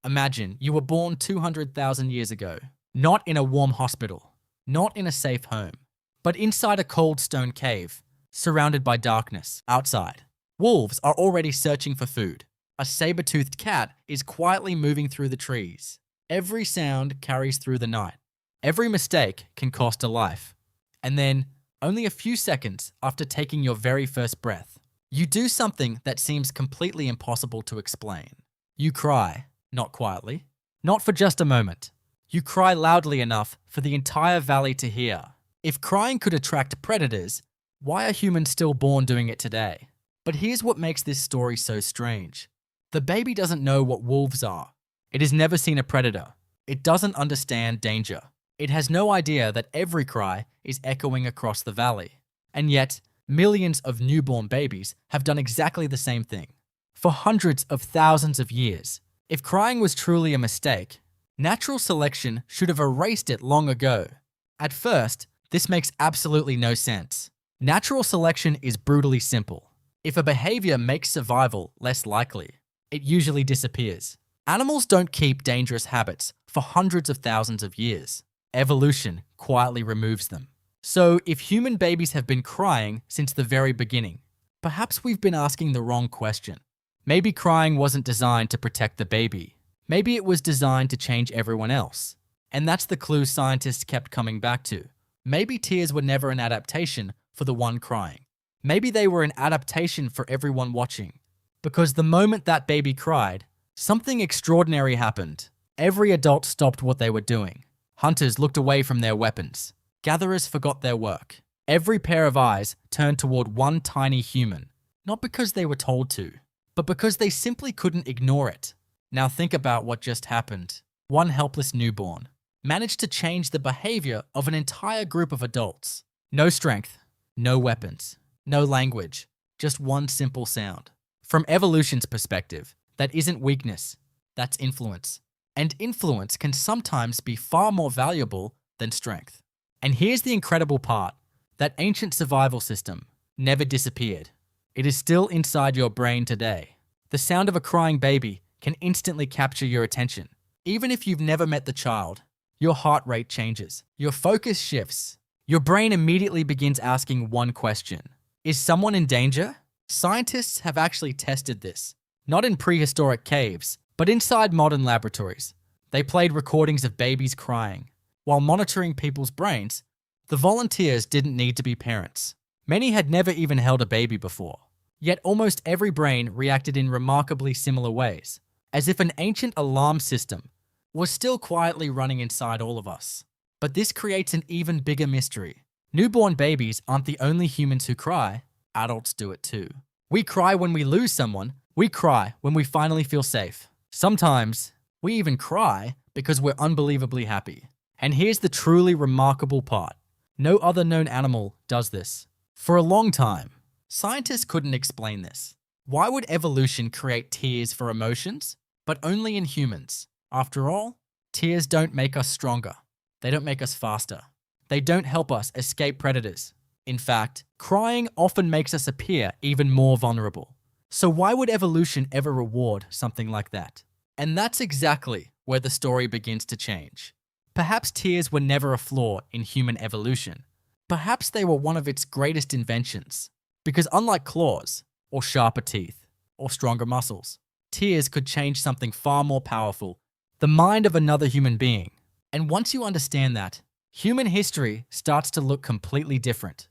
Imagine you were born 200,000 years ago, not in a warm hospital, not in a safe home, but inside a cold stone cave, surrounded by darkness outside. Wolves are already searching for food. A saber-toothed cat is quietly moving through the trees. Every sound carries through the night. Every mistake can cost a life. And then, only a few seconds after taking your very first breath, you do something that seems completely impossible to explain. You cry, not quietly, not for just a moment. You cry loudly enough for the entire valley to hear. If crying could attract predators, why are humans still born doing it today? But here's what makes this story so strange. The baby doesn't know what wolves are. It has never seen a predator. It doesn't understand danger. It has no idea that every cry is echoing across the valley. And yet, millions of newborn babies have done exactly the same thing. For hundreds of thousands of years, if crying was truly a mistake, natural selection should have erased it long ago. At first, this makes absolutely no sense. Natural selection is brutally simple. If a behavior makes survival less likely, it usually disappears. Animals don't keep dangerous habits for hundreds of thousands of years. Evolution quietly removes them. So if human babies have been crying since the very beginning, perhaps we've been asking the wrong question. Maybe crying wasn't designed to protect the baby. Maybe it was designed to change everyone else. And that's the clue scientists kept coming back to. Maybe tears were never an adaptation for the one crying. Maybe they were an adaptation for everyone watching. Because the moment that baby cried, something extraordinary happened. Every adult stopped what they were doing. Hunters looked away from their weapons. Gatherers forgot their work. Every pair of eyes turned toward one tiny human, not because they were told to, but because they simply couldn't ignore it. Now think about what just happened. One helpless newborn managed to change the behavior of an entire group of adults. No strength, no weapons, no language, just one simple sound. From evolution's perspective, that isn't weakness, that's influence. And influence can sometimes be far more valuable than strength. And here's the incredible part. That ancient survival system never disappeared. It is still inside your brain today. The sound of a crying baby can instantly capture your attention. Even if you've never met the child, your heart rate changes. Your focus shifts. Your brain immediately begins asking one question. Is someone in danger? Scientists have actually tested this. Not in prehistoric caves, but inside modern laboratories. They played recordings of babies crying. While monitoring people's brains, the volunteers didn't need to be parents. Many had never even held a baby before. Yet almost every brain reacted in remarkably similar ways, as if an ancient alarm system was still quietly running inside all of us. But this creates an even bigger mystery. Newborn babies aren't the only humans who cry. Adults do it too. We cry when we lose someone. We cry when we finally feel safe. Sometimes, we even cry because we're unbelievably happy. And here's the truly remarkable part. No other known animal does this. For a long time, scientists couldn't explain this. Why would evolution create tears for emotions, but only in humans? After all, tears don't make us stronger. They don't make us faster. They don't help us escape predators. In fact, crying often makes us appear even more vulnerable. So why would evolution ever reward something like that? And that's exactly where the story begins to change. Perhaps tears were never a flaw in human evolution. Perhaps they were one of its greatest inventions. Because unlike claws, or sharper teeth, or stronger muscles, tears could change something far more powerful, the mind of another human being. And once you understand that, human history starts to look completely different.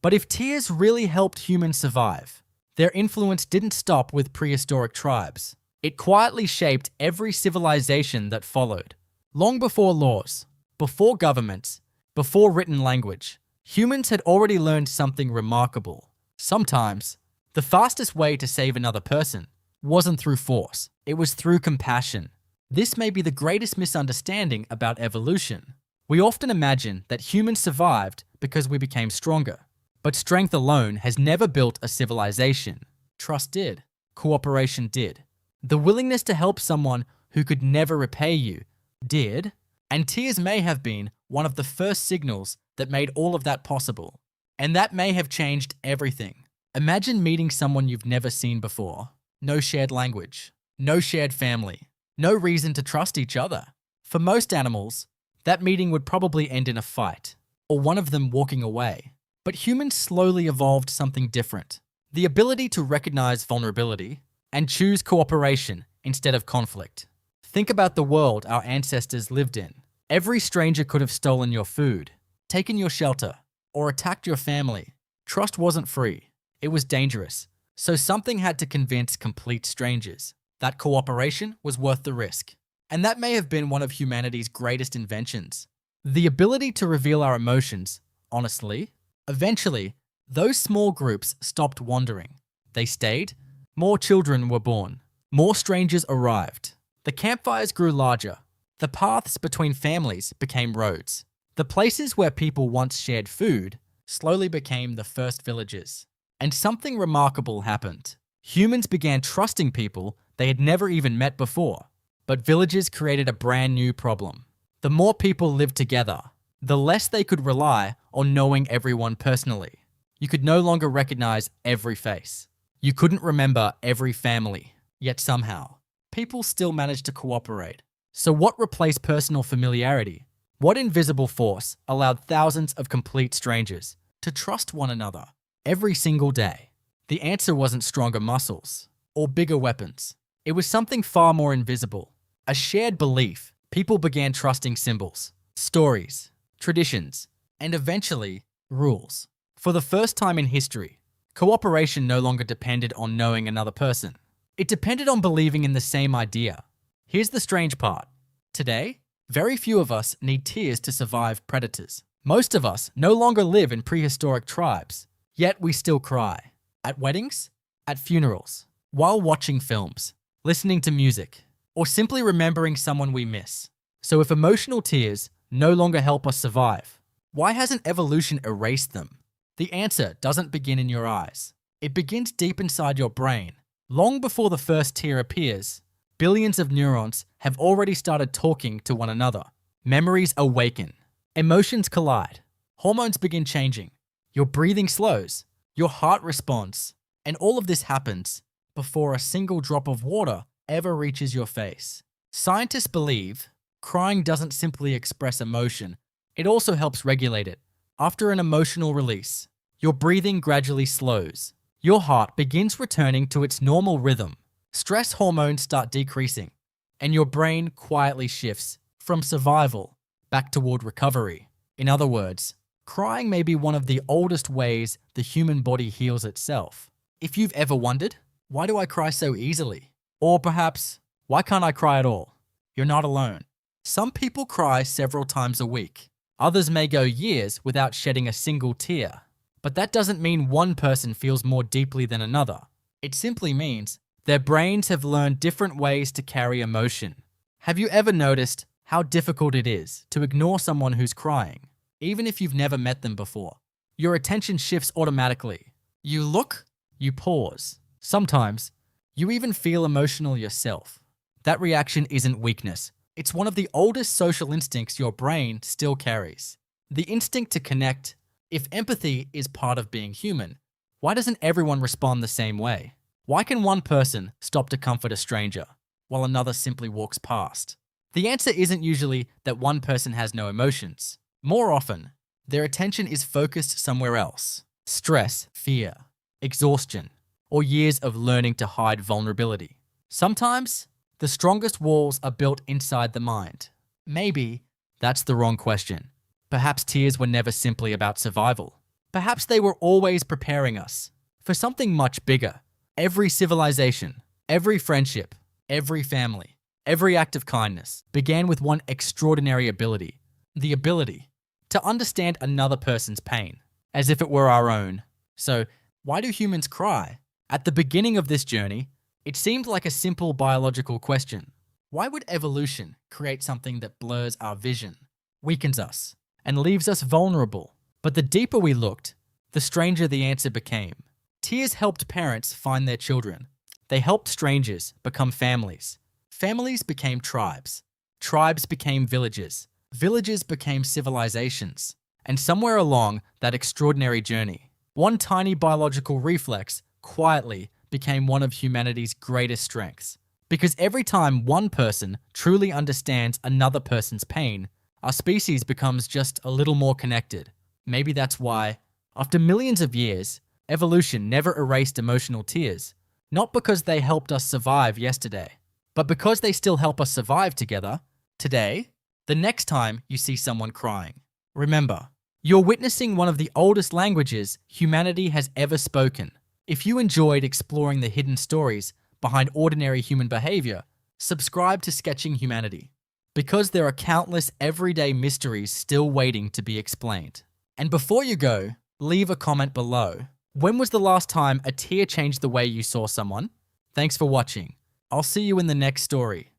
But if tears really helped humans survive, their influence didn't stop with prehistoric tribes. It quietly shaped every civilization that followed. Long before laws, before governments, before written language, humans had already learned something remarkable. Sometimes, the fastest way to save another person wasn't through force, it was through compassion. This may be the greatest misunderstanding about evolution. We often imagine that humans survived because we became stronger. But strength alone has never built a civilization. Trust did. Cooperation did. The willingness to help someone who could never repay you did. And tears may have been one of the first signals that made all of that possible. And that may have changed everything. Imagine meeting someone you've never seen before. No shared language. No shared family. No reason to trust each other. For most animals, that meeting would probably end in a fight, or one of them walking away. But humans slowly evolved something different. The ability to recognize vulnerability and choose cooperation instead of conflict. Think about the world our ancestors lived in. Every stranger could have stolen your food, taken your shelter, or attacked your family. Trust wasn't free. It was dangerous. So something had to convince complete strangers that cooperation was worth the risk. And that may have been one of humanity's greatest inventions. The ability to reveal our emotions, honestly. Eventually, those small groups stopped wandering. They stayed. More children were born. More strangers arrived. The campfires grew larger. The paths between families became roads. The places where people once shared food slowly became the first villages. And something remarkable happened. Humans began trusting people they had never even met before. But villages created a brand new problem. The more people lived together, the less they could rely on knowing everyone personally. You could no longer recognize every face. You couldn't remember every family. Yet somehow, people still managed to cooperate. So what replaced personal familiarity? What invisible force allowed thousands of complete strangers to trust one another every single day? The answer wasn't stronger muscles or bigger weapons. It was something far more invisible. A shared belief. People began trusting symbols, stories, traditions, and eventually, rules. For the first time in history, cooperation no longer depended on knowing another person. It depended on believing in the same idea. Here's the strange part. Today, very few of us need tears to survive predators. Most of us no longer live in prehistoric tribes, yet we still cry. At weddings, at funerals, while watching films, listening to music, or simply remembering someone we miss. So if emotional tears no longer help us survive, why hasn't evolution erased them? The answer doesn't begin in your eyes. It begins deep inside your brain. Long before the first tear appears, billions of neurons have already started talking to one another. Memories awaken. Emotions collide. Hormones begin changing. Your breathing slows. Your heart responds. And all of this happens before a single drop of water ever reaches your face. Scientists believe crying doesn't simply express emotion, it also helps regulate it. After an emotional release, your breathing gradually slows. Your heart begins returning to its normal rhythm. Stress hormones start decreasing, and your brain quietly shifts from survival back toward recovery. In other words, crying may be one of the oldest ways the human body heals itself. If you've ever wondered, why do I cry so easily? Or perhaps, why can't I cry at all? You're not alone. Some people cry several times a week. Others may go years without shedding a single tear. But that doesn't mean one person feels more deeply than another. It simply means their brains have learned different ways to carry emotion. Have you ever noticed how difficult it is to ignore someone who's crying, even if you've never met them before? Your attention shifts automatically. You look, you pause. Sometimes, you even feel emotional yourself. That reaction isn't weakness. It's one of the oldest social instincts your brain still carries. The instinct to connect. If empathy is part of being human, why doesn't everyone respond the same way? Why can one person stop to comfort a stranger while another simply walks past? The answer isn't usually that one person has no emotions. More often, their attention is focused somewhere else. Stress, fear, exhaustion, or years of learning to hide vulnerability. Sometimes, the strongest walls are built inside the mind. Maybe that's the wrong question. Perhaps tears were never simply about survival. Perhaps they were always preparing us for something much bigger. Every civilization, every friendship, every family, every act of kindness began with one extraordinary ability. The ability to understand another person's pain, as if it were our own. So, why do humans cry? At the beginning of this journey, it seemed like a simple biological question. Why would evolution create something that blurs our vision, weakens us, and leaves us vulnerable? But the deeper we looked, the stranger the answer became. Tears helped parents find their children. They helped strangers become families. Families became tribes. Tribes became villages. Villages became civilizations. And somewhere along that extraordinary journey, one tiny biological reflex quietly became one of humanity's greatest strengths. Because every time one person truly understands another person's pain, our species becomes just a little more connected. Maybe that's why, after millions of years, evolution never erased emotional tears. Not because they helped us survive yesterday, but because they still help us survive together today. The next time you see someone crying, remember, you're witnessing one of the oldest languages humanity has ever spoken. If you enjoyed exploring the hidden stories behind ordinary human behavior, subscribe to Sketching Humanity, because there are countless everyday mysteries still waiting to be explained. And before you go, leave a comment below. When was the last time a tear changed the way you saw someone? Thanks for watching. I'll see you in the next story.